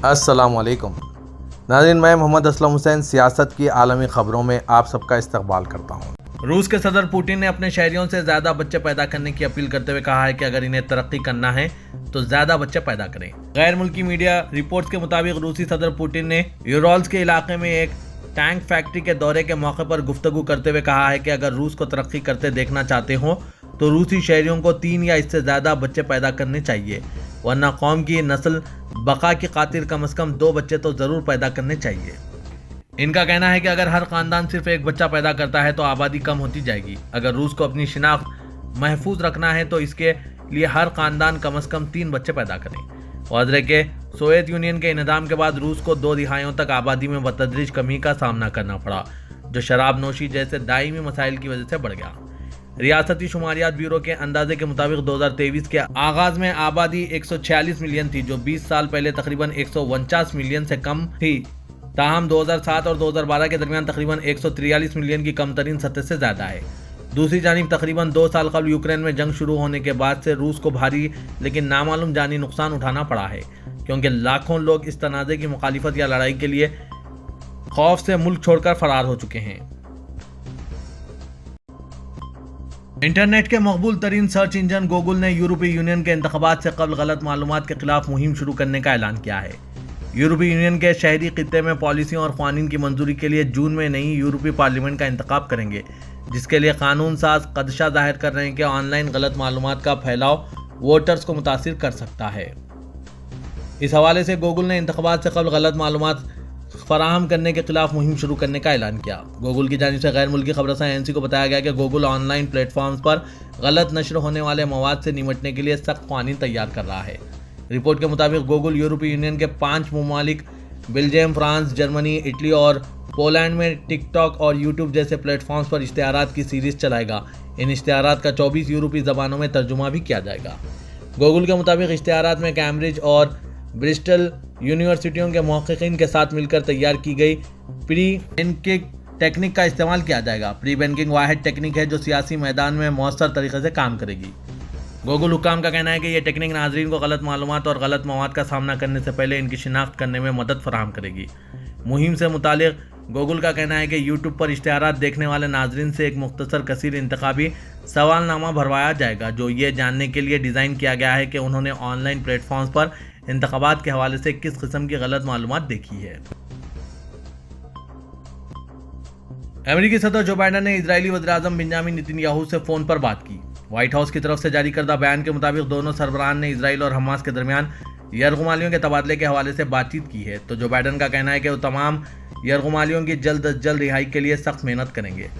अस्सलाम वालेकुम नाज़रीन, मैं मोहम्मद असलम हुसैन सियासत की आलमी ख़बरों में आप सबका इस्तकबाल करता हूँ। रूस के सदर पुतिन ने अपने शहरियों से ज़्यादा बच्चे पैदा करने की अपील करते हुए कहा है कि अगर इन्हें तरक्की करना है तो ज़्यादा बच्चे पैदा करें। गैर मुल्की मीडिया रिपोर्ट्स के मुताबिक रूसी सदर पुतिन ने यूरोल्स के इलाके में एक टैंक फैक्ट्री के दौरे के मौके पर गुफ्तगू करते हुए कहा है कि अगर रूस को तरक्की करते देखना चाहते हो तो रूसी शहरियों को 3 या इससे ज़्यादा बच्चे पैदा करने चाहिए, वरना कौम की नस्ल बका की खातिर कम से कम 2 बच्चे तो ज़रूर पैदा करने चाहिए। इनका कहना है कि अगर हर खानदान सिर्फ एक बच्चा पैदा करता है तो आबादी कम होती जाएगी। अगर रूस को अपनी शिनाख्त महफूज रखना है तो इसके लिए हर खानदान कम से कम 3 बच्चे पैदा करें। वाज़ेह के सोवियत यूनियन के इन्हदाम के बाद रूस को 2 दिहाइयों तक आबादी में बतदरीज कमी का सामना करना पड़ा, जो शराब नोशी जैसे दायमी मसाइल की वजह से बढ़ गया। रियासती शुमारियात ब्यूरो के अंदाजे के मुताबिक 2023 के आगाज में आबादी 146 मिलियन थी, जो 20 साल पहले तकरीबन 149 मिलियन से कम थी। ताहम 2007 और 2012 के दरमियान तकरीबन 143 मिलियन की कम तरीन सतह से ज़्यादा है। दूसरी जानिब तकरीबन 2 साल कबल यूक्रेन में जंग शुरू होने के बाद से रूस को भारी लेकिन नामालूम जानी नुकसान उठाना पड़ा है, क्योंकि लाखों लोग इस तनाज़े की मुखालिफत या लड़ाई के लिए खौफ से मुल्क छोड़कर फरार हो चुके हैं। इंटरनेट के मकबूल तरीन सर्च इंजन गूगल ने यूरोपीय यूनियन के इंतखाबात से कबल गलत मालूमात के खिलाफ मुहिम शुरू करने का ऐलान किया है। यूरोपीय यूनियन के शहरी खित्ते में पॉलिसियों और कानून की मंजूरी के लिए जून में नई यूरोपीय पार्लियामेंट का इंतखाब करेंगे, जिसके लिए कानून साज खदशा जाहिर कर रहे हैं कि ऑनलाइन गलत मालूमात का फैलाव वोटर्स को मुतासिर कर सकता है। इस हवाले से गूगल ने इंतखाबात से कबल गलत मालूमात फराहम करने के खिलाफ मुहिम शुरू करने का ऐलान किया। गूगल की जानिब से गैर मुल्की खबरसां एएनसी को बताया गया कि गूगल ऑनलाइन प्लेटफॉर्म्स पर गलत नशर होने वाले मवाद से निपटने के लिए सख्त कानून तैयार कर रहा है। रिपोर्ट के मुताबिक गूगल यूरोपीय यूनियन के 5 ममालिक बेल्जियम, फ्रांस, जर्मनी, इटली और पोलैंड में टिकटॉक और यूट्यूब जैसे प्लेटफॉर्म्स पर इश्तिहारात की सीरीज चलाएगा। इन इश्तिहारात का 24 यूरोपीय ज़बानों में तर्जुमा भी किया जाएगा। गूगल के मुताबिक इश्तिहारात में कैम्ब्रिज और ब्रिस्टल यूनिवर्सिटियों के मुहक्किकीन के साथ मिलकर तैयार की गई प्री बैंकिंग टेक्निक का इस्तेमाल किया जाएगा। प्री बैंकिंग वाहिद टेक्निक है जो सियासी मैदान में मौसर तरीके से काम करेगी। गूगल हुक्काम का कहना है कि यह टेक्निक नाजरीन को गलत मालूमात और गलत मवाद का सामना करने से पहले इनकी शिनाख्त करने में मदद फराहम करेगी। मुहिम से मुतालिक गूगल का कहना है कि यूट्यूब पर इश्तिहारात देखने वाले नाजरीन से एक मुख्तसर कसीर इंतखाबी सवालनामा भरवाया जाएगा, जो ये जानने के लिए डिज़ाइन किया गया है कि उन्होंने ऑनलाइन प्लेटफॉर्म्स पर इंतखाबात के हवाले से किस किस्म की गलत मालूमात देखी है। अमेरिकी सदर जो बाइडन ने इजरायली वज़ीर-ए-आज़म बेंजामिन नेतन्याहू से फ़ोन पर बात की। व्हाइट हाउस की तरफ से जारी करदा बयान के मुताबिक दोनों सरबराहान ने इजराइल और हमास के दरमियान यरगुमालियों के तबादले के हवाले से बातचीत की है। तो जो बाइडन का कहना है कि वो तमाम यरगुमालियों की जल्द अज जल्द रिहाई के लिए सख्त मेहनत करेंगे।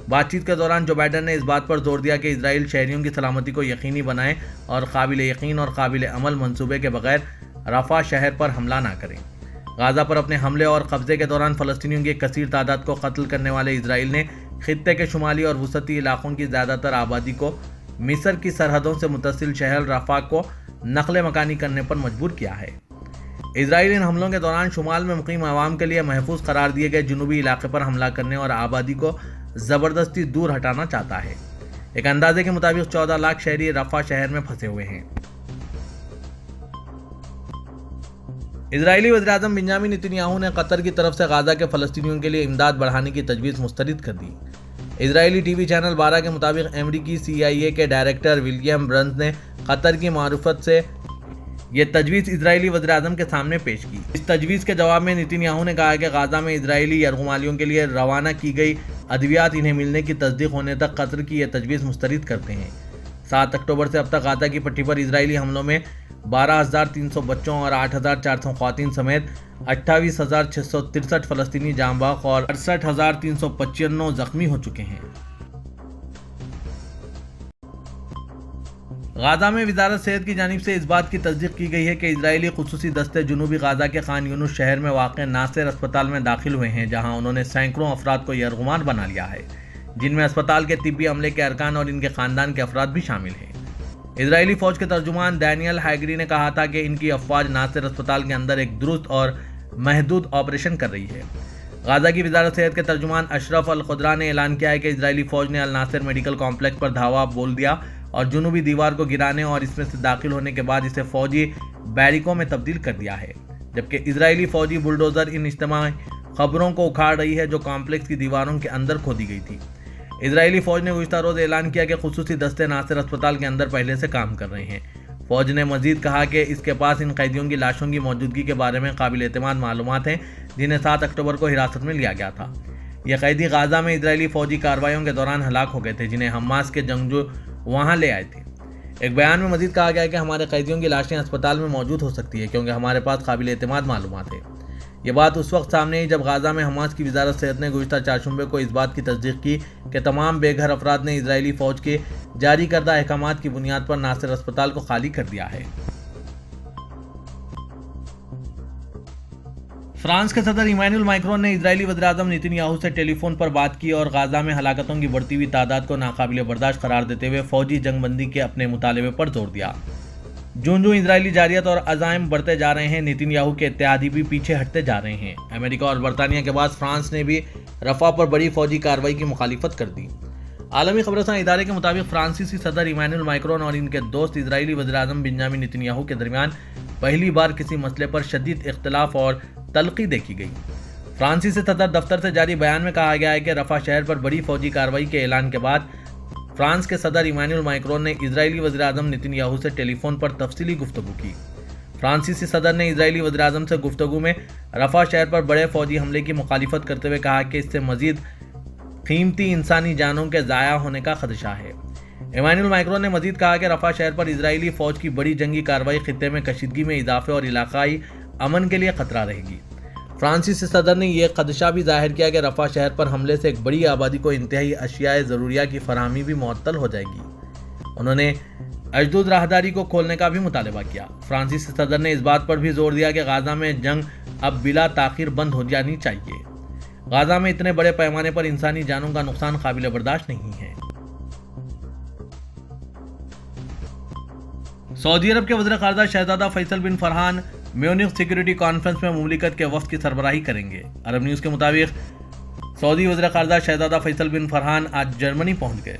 बातचीत के दौरान जो बाइडन ने इस बात पर जोर दिया कि इजराइल शहरियों की सलामती को यकीनी बनाए और काबिल यकीन और काबिल अमल मंसूबे के बगैर रफा शहर पर हमला ना करें। गाज़ा पर अपने हमले और कब्जे के दौरान फ़लस्तीनियों की एक कसीर तादाद को कत्ल करने वाले इजराइल ने खित्ते के शुमाली और वसती इलाकों की ज़्यादातर आबादी को मिस्र की सरहदों से मुतसिल शहर रफा को नकल मकानी करने पर मजबूर किया है। इजराइल इन हमलों के दौरान शुमाल में मुकीम आवाम के लिए महफूज करार दिए गए जनूबी इलाके पर हमला करने और आबादी को ज़बरदस्ती दूर हटाना चाहता है। एक अंदाजे के मुताबिक 14 लाख शहरी रफा शहर में फंसे हुए हैं। इजरायली वज़ीर-ए-आज़म बेंजामिन नेतन्याहू ने कतर की तरफ से गाज़ा के फ़लस्तीनियों के लिए इमदाद बढ़ाने की तजवीज़ मुस्तरद कर दी। इजरायली टीवी चैनल 12 के मुताबिक अमेरिकी CIA के डायरेक्टर विलियम बर्न्स ने कतर की मारूफत से ये तजवीज़ इजरायली वज़ीर-ए-आज़म के सामने पेश की। इस तजवीज़ के जवाब में नेतन्याहू ने कहा कि गाज़ा में इजरायली यरगुमालियों के लिए रवाना की गई अद्वियात इन्हें मिलने की तस्दीक होने तक कतर की यह तजवीज़ मुस्तरद करते हैं। 7 अक्टूबर से अब तक गाज़ा की पट्टी पर इजरायली हमलों में 12,300 बच्चों और 8,400 ख़वातीन समेत 28,663 फ़लस्तीनी जाँ बहक और 68,395 ज़ख्मी हो चुके हैं। गाज़ा में वज़ारत सेहत की जानिब से इस बात की तस्दीक की गई है कि इजरायली खुसूसी दस्ते जनूबी गाज़ा के खान यूनुस शहर में वाक़ नासिर अस्पताल में दाखिल हुए हैं, जहाँ उन्होंने सैकड़ों अफराद को यरगुमार बना लिया है, जिनमें अस्पताल के तिब्बी अमले के अरकान और इनके ख़ानदान के अफराद भी शामिल हैं। इजरायली फ़ौज के तर्जुमान डैनियल हैगरी ने कहा था कि इनकी अफवाज नासिर अस्पताल के अंदर एक दुरुस्त और महदूद ऑपरेशन कर रही है। गाज़ा की वज़ारत सेहत के तर्जुमान अशरफ अल खुदरा ने ऐलान किया है कि इजरायली फ़ौज ने अल नासिर मेडिकल कॉम्प्लेक्स पर धावा बोल दिया और जुनूबी दीवार को गिराने और इसमें से दाखिल होने के बाद इसे फ़ौजी बैरिकों में तब्दील कर दिया है, जबकि इजरायली फौजी बुलडोजर इन इज्तिमाई खबरों को उखाड़ रही है जो कॉम्प्लेक्स की दीवारों के अंदर खोदी गई थी। इजरायली फौज ने गुज़िश्ता रोज ऐलान किया कि खुसूसी दस्ते नासिर अस्पताल के अंदर पहले से काम कर रहे हैं। फौज ने मजीद कहा कि इसके पास इन कैदियों की लाशों की मौजूदगी के बारे में काबिल एतमाद मालूमात हैं, जिन्हें 7 अक्टूबर को हिरासत में लिया गया था। ये कैदी गाजा में इजरायली फौजी कार्रवाइयों के दौरान हलाक हो गए थे, जिन्हें हमास के जंगजू वहां ले आए थे। एक बयान में मजीद कहा गया है कि हमारे कैदियों की लाशें अस्पताल में मौजूद हो सकती है क्योंकि हमारे पास काबिल एतमाद मालूमात है। ये बात उस वक्त सामने आई जब गाजा में हमास की वजारत सेहत ने गुज़िश्ता चारशंबे को इस बात की तस्दीक की कि तमाम बेघर अफराद ने इजरायली फौज के जारी करदा अहकामात की बुनियाद पर नासिर अस्पताल को खाली कर दिया है। फ्रांस के सदर इमैनुअल मैक्रोन ने इजरायली वज़ीर-ए-आज़म नेतन्याहू से टेलीफोन पर बात की और गाजा में हलाकतों की बढ़ती हुई तादाद को नाकाबिले बर्दाश्त करार देते हुए फौजी जंगबंदी के अपने मुतालबे पर जोर दिया। जो इजरायली जारियत और अज़ाइम बढ़ते जा रहे हैं, नेतन्याहू के इत्तेहादी भी पीछे हटते जा रहे हैं। अमेरिका और बरतानिया के बाद फ्रांस ने भी रफ़ा पर बड़ी फौजी कार्रवाई की मुखालिफत कर दी। आलमी खबरसां इदारे के मुताबिक फ्रांसीसी सदर इमैनुअल मैक्रोन और इनके दोस्त इजरायली वज़ीर-ए-आज़म बेंजामिन नेतन्याहू के दरमियान पहली बार किसी मसले पर शदीद इख्तिलाफ और तलखी देखी गई। फ्रांसीसी सदर दफ्तर से जारी बयान में कहा गया है कि रफ़ा शहर पर बड़ी फौजी कार्रवाई के ऐलान के बाद फ्रांस के सदर इमैनुअल मैक्रोन ने इजरायली वज़ीर-ए-आज़म नेतन्याहू से टेलीफोन पर तफसीली गुफ्तगू की। फ्रांसीसी सदर ने इजरायली वज़ीर-ए-आज़म से गुफ्तगू में रफ़ा शहर पर बड़े फौजी हमले की मुखालिफत करते हुए कहा कि इससे मजीद कीमती इंसानी जानों के ज़ाया होने का खदशा है। इमैनुअल मैक्रोन ने मजीद कहा कि रफ़ा शहर पर इजरायली फ़ौज की बड़ी जंगी कार्रवाई खित्ते में कशीदगी में इजाफे और इलाकाई अमन के लिए खतरा रहेगी। फ्रांसीसी सदर ने यह खदशा भी जाहिर किया कि रफ़ा शहर पर हमले से एक बड़ी आबादी को इंतहाई अशियाए ज़रूरिया की फराहमी भी मुअत्तल हो जाएगी। उन्होंने अजदूद राहदारी को खोलने का भी मुतालबा किया। फ्रांसीसी सदर ने इस बात पर भी जोर दिया कि गाजा में जंग अब बिला ताखीर बंद हो जानी चाहिए। गाजा में इतने बड़े पैमाने पर इंसानी जानों का नुकसान काबिल बर्दाश्त नहीं है। सऊदी अरब के वज़ीर ख़ारजा शहजादा फैसल बिन फरहान म्यूनिख सिक्योरिटी कॉन्फ्रेंस में मुमलिकत के वफ़द की सरबराही करेंगे। अरब न्यूज़ के मुताबिक सऊदी वज़ीर ख़ारजा शहजादा फैसल बिन फरहान आज जर्मनी पहुंच गए।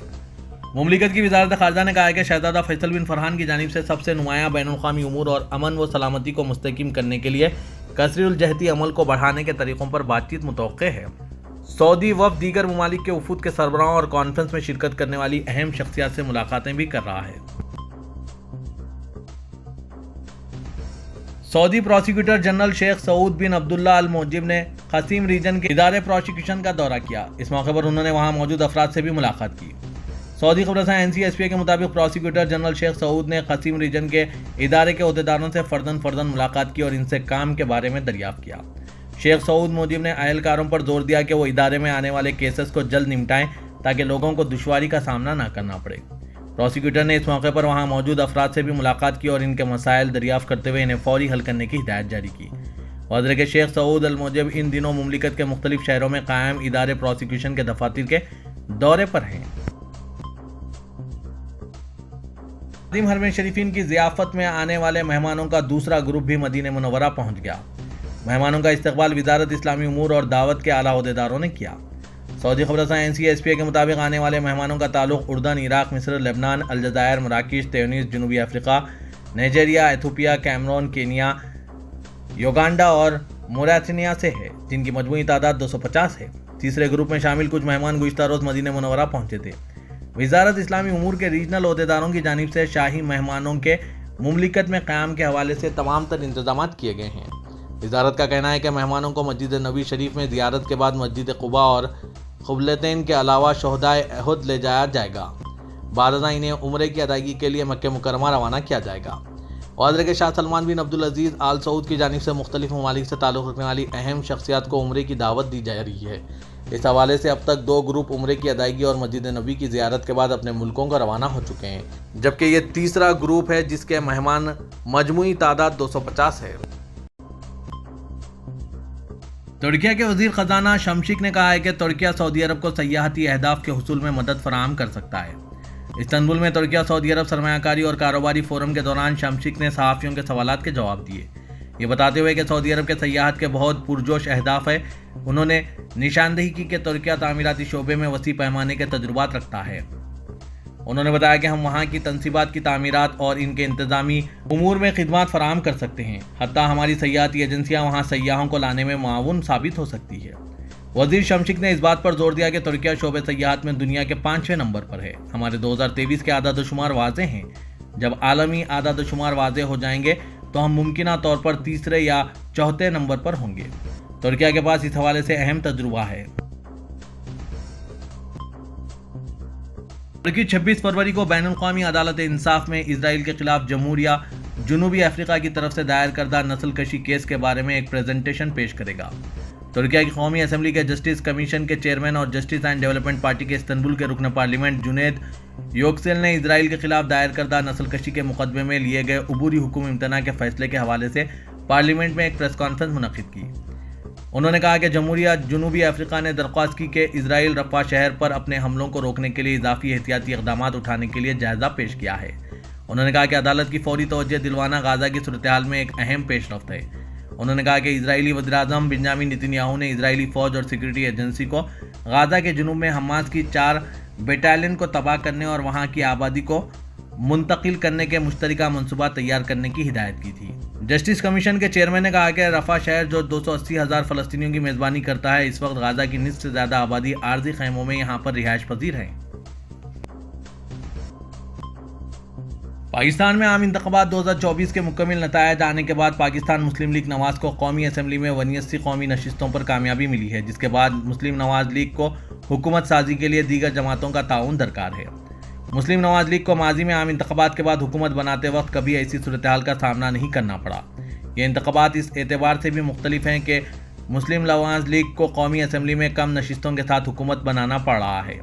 मुमलिकत की वज़ारत ख़ारजा ने कहा है कि शहजादा फैसल बिन फरहान की जानिब से सबसे नुमायाँ बैनुल-अक़वामी उमूर और अमन व सलामती को मुस्तहकम करने के लिए कसरी-उल-जहती अमल को बढ़ाने के तरीक़ों पर बातचीत मुतवक्के है। सऊदी वफ़द दीगर ममालिक के वफ़ूद के सरबराहों और कॉन्फ्रेंस में शिरकत करने वाली अहम शख्सियात से मुलाकातें भी कर रहा है। Saudi prosecutor general Sheikh Saud bin Abdullah al Mojib ने क़सीम रीजन के इदारे प्रोसिक्यूशन का दौरा किया। इस मौके पर उन्होंने वहां मौजूद अफराद से भी मुलाकात की। सऊदी खबरसां NCSPA के मुताबिक प्रोसिक्यूटर जनरल शेख सऊद ने क़सीम रीजन के इदारे के अहदेदारों से फ़र्दन मुलाकात की और इनसे काम के बारे में दरियाफ्त किया। शेख सऊद मोजिब ने अहलकारों पर जोर दिया कि वो इदारे में आने वाले केसेस को जल्द निपटाएं ताकि लोगों को दुश्वारी का सामना न करना पड़े। प्रोसिक्यूटर ने इस मौके पर वहां मौजूद अफराद से भी मुलाकात की और इनके मसाइल दरियाफ्त करते हुए इन्हें फौरी हल करने की हिदायत जारी की। वज़ीर के शेख सऊद अल मोजिब इन दिनों मुमलिकत के मुख्तलिफ शहरों में कायम इदारे प्रोसिक्यूशन के दफातर के दौरे पर हैं। हरम शरीफीन की ज़ियाफ़त में आने वाले मेहमानों का दूसरा ग्रुप भी मदीना मुनव्वरा पहुंच गया। मेहमानों का इस्तकबाल वज़ारत इस्लामी उमूर और दावत के आला अहदेदारों ने किया। सऊदी खबरसां NCSPA के मुताबिक आने वाले मेहमानों का ताल्लुक उर्दन, इराक, मिस्र, लेबनान, अलजायर, मराकश, त्यूनिस, जनूबी Africa, Nigeria, Ethiopia, Cameroon, Kenya, Uganda और मोरितानिया से है, जिनकी मजमूई तादाद 250 है। तीसरे ग्रुप में शामिल कुछ मेहमान गुज़िश्ता रोज़ मदीना मुनव्वरा पहुंचे थे। वज़ारत इस्लामी उमूर के रीजनल अहदेदारों की जानिब से शाही मेहमानों के मुमलिकत में क़याम के हवाले से तमाम तर इंतजाम किए गए हैं। वज़ारत का कहना है कि मेहमानों को मस्जिद नबी शरीफ में ज़ियारत के बाद मस्जिद क़ुबा और क़िबलतैन के अलावा शोहदाए अहद ले जाया जाएगा। बाद अज़ां इन्हें उम्रे की अदायगी के लिए मक्के मुकर्रमा रवाना किया जाएगा। वज़ीर के शाह सलमान बिन अब्दुल अज़ीज़ आल सऊद की जानिब से मुख्तलिफ ममालिक से ताल्लुक़ रखने वाली अहम शख्सियात को उम्रे की दावत दी जा रही है। इस हवाले से अब तक 2 ग्रुप उम्रे की अदायगी और मस्जिद नबी की ज़ियारत के बाद अपने मुल्कों को रवाना हो चुके हैं, जबकि ये तीसरा ग्रुप है जिसके मेहमान मजमूई तादाद 250 है। तुर्किया के वज़ीर ख़जाना शमशिक ने कहा है कि तुर्किया सऊदी अरब को सयाहती अहदाफ के हुसूल में मदद फराहम कर सकता है। इस्तांबुल में तुर्किया सऊदी अरब सरमायाकारी और कारोबारी फोरम के दौरान शमशिक ने सहाफ़ियों के सवालात के जवाब दिए। ये बताते हुए कि सऊदी अरब के सयाहत के बहुत पुरजोश अहदाफ है। उन्होंने निशानदेही की कि तुर्किया तामीराती शोबे में वसी पैमाने के तजुर्बात रखता है। انہوں نے بتایا کہ ہم وہاں کی تنصیبات کی تعمیرات اور ان کے انتظامی امور میں خدمات فراہم کر سکتے ہیں، حتیٰ ہماری سیاحتی ایجنسیاں وہاں سیاحوں کو لانے میں معاون ثابت ہو سکتی ہے۔ وزیر شمشک نے اس بات پر زور دیا کہ ترکیہ شعبہ سیاحت میں دنیا کے 5ویں نمبر پر ہے۔ ہمارے 2023 کے اعداد و شمار واضح ہیں، جب عالمی اعداد و شمار واضح ہو جائیں گے تو ہم ممکنہ طور پر 3 یا 4 نمبر پر ہوں گے۔ ترکیہ کے پاس اس حوالے سے اہم تجربہ ہے۔ ترکی 26 فروری کو بین الاقوامی عدالت انصاف میں اسرائیل کے خلاف جمہوریہ جنوبی افریقہ کی طرف سے دائر کردہ نسل کشی کیس کے بارے میں ایک پریزنٹیشن پیش کرے گا۔ ترکیہ کی قومی اسمبلی کے جسٹس کمیشن کے چیئرمین اور جسٹس اینڈ ڈیولپمنٹ پارٹی کے استنبول کے رکن پارلیمنٹ جنید یوکسل نے اسرائیل کے خلاف دائر کردہ نسل کشی کے مقدمے میں لیے گئے عبوری حکم امتناع کے فیصلے کے حوالے سے پارلیمنٹ میں ایک پریس کانفرنس منعقد کی۔ انہوں نے کہا کہ جمہوریہ جنوبی افریقہ نے درخواست کی کہ اسرائیل رفح شہر پر اپنے حملوں کو روکنے کے لیے اضافی احتیاطی اقدامات اٹھانے کے لیے جائزہ پیش کیا ہے۔ انہوں نے کہا کہ عدالت کی فوری توجہ دلوانا غزہ کی صورتحال میں ایک اہم پیش رفت ہے۔ انہوں نے کہا کہ اسرائیلی وزیراعظم بنیامین نتنیاہو نے اسرائیلی فوج اور سیکورٹی ایجنسی کو غزہ کے جنوب میں حماس کی 4 بیٹالین کو تباہ کرنے اور وہاں کی آبادی کو منتقل کرنے کے مشترکہ منصوبہ تیار کرنے کی ہدایت کی تھی۔ جسٹس کمیشن کے چیئرمین نے کہا کہ رفح شہر جو 280,000 فلسطینیوں کی میزبانی کرتا ہے، اس وقت غزہ کی نصف سے زیادہ آبادی عارضی خیموں میں یہاں پر رہائش پذیر ہے۔ پاکستان میں عام انتخابات 2024 کے مکمل نتائج آنے کے بعد پاکستان مسلم لیگ نواز کو قومی اسمبلی میں 89 قومی نشستوں پر کامیابی ملی ہے، جس کے بعد مسلم نواز لیگ کو حکومت سازی کے لیے دیگر جماعتوں کا تعاون درکار ہے۔ مسلم نواز لیگ کو ماضی میں عام انتخابات کے بعد حکومت بناتے وقت کبھی ایسی صورتحال کا سامنا نہیں کرنا پڑا۔ یہ انتخابات اس اعتبار سے بھی مختلف ہیں کہ مسلم نواز لیگ کو قومی اسمبلی میں کم نشستوں کے ساتھ حکومت بنانا پڑ رہا ہے۔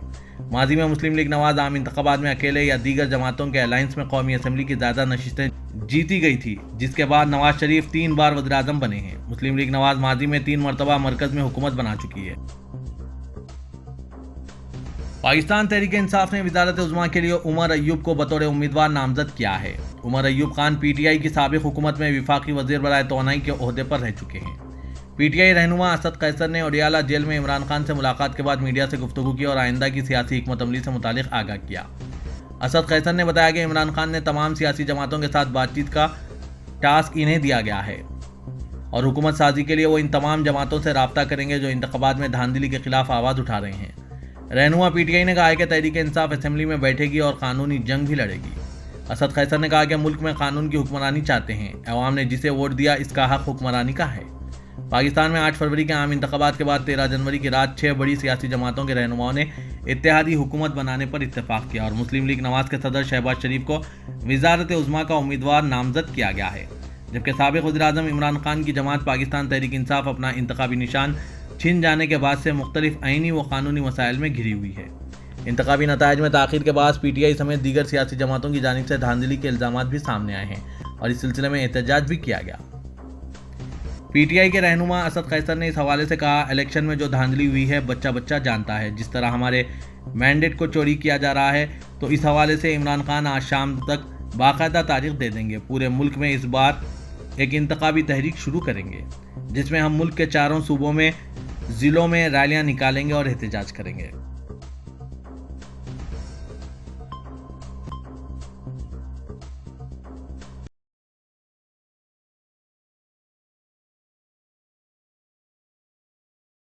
ماضی میں مسلم لیگ نواز عام انتخابات میں اکیلے یا دیگر جماعتوں کے الائنس میں قومی اسمبلی کی زیادہ نشستیں جیتی گئی تھی، جس کے بعد نواز شریف 3 بار وزیر اعظم بنے ہیں۔ مسلم لیگ نواز ماضی میں 3 مرتبہ مرکز میں حکومت بنا چکی ہے۔ پاکستان تحریک انصاف نے وزارت عظمیٰ کے لیے عمر ایوب کو بطور امیدوار نامزد کیا ہے۔ Umar Ayub Khan P T I کی سابق حکومت میں وفاقی وزیر برائے توانائی کے عہدے پر رہ چکے ہیں۔ پی ٹی آئی رہنما اسد قیصر نے اڈیالہ جیل میں عمران خان سے ملاقات کے بعد میڈیا سے گفتگو کی اور آئندہ کی سیاسی حکمت عملی سے متعلق آگاہ کیا۔ اسد قیصر نے بتایا کہ عمران خان نے تمام سیاسی جماعتوں کے ساتھ بات چیت کا ٹاسک انہیں دیا گیا ہے اور حکومت سازی کے لیے وہ ان تمام جماعتوں سے رابطہ کریں گے جو انتخابات میں دھاندلی کے خلاف آواز اٹھا رہے ہیں۔ رہنما پی ٹی آئی نے کہا ہے کہ تحریک انصاف اسمبلی میں بیٹھے گی اور قانونی جنگ بھی لڑے گی۔ اسد قیصر نے کہا کہ ملک میں قانون کی حکمرانی چاہتے ہیں، عوام نے جسے ووٹ دیا اس کا حق حکمرانی کا ہے۔ پاکستان میں 8 فروری کے عام انتخابات کے بعد 13 جنوری کی رات 6 بڑی سیاسی جماعتوں کے رہنماؤں نے اتحادی حکومت بنانے پر اتفاق کیا اور مسلم لیگ نواز کے صدر شہباز شریف کو وزارت عظمیٰ کا امیدوار نامزد کیا گیا ہے، جبکہ سابق وزیر اعظم عمران خان کی جماعت پاکستان تحریک انصاف اپنا انتخابی نشان چھن جانے کے بعد سے مختلف آئینی و قانونی مسائل میں گھری ہوئی ہے۔ انتخابی نتائج میں تاخیر کے بعد پی ٹی آئی سمیت دیگر سیاسی جماعتوں کی جانب سے دھاندلی کے الزامات بھی سامنے آئے ہیں اور اس سلسلے میں احتجاج بھی کیا گیا۔ پی ٹی آئی کے رہنما اسد قیصر نے اس حوالے سے کہا، الیکشن میں جو دھاندلی ہوئی ہے بچہ جانتا ہے، جس طرح ہمارے مینڈیٹ کو چوری کیا جا رہا ہے، تو اس حوالے سے عمران خان آج شام تک باقاعدہ تاریخ دے دیں گے۔ پورے ملک میں اس بار ایک انتخابی تحریک شروع کریں گے جس میں ہم ملک کے 4 صوبوں میں ضلعوں میں ریلیاں نکالیں گے اور احتجاج کریں گے۔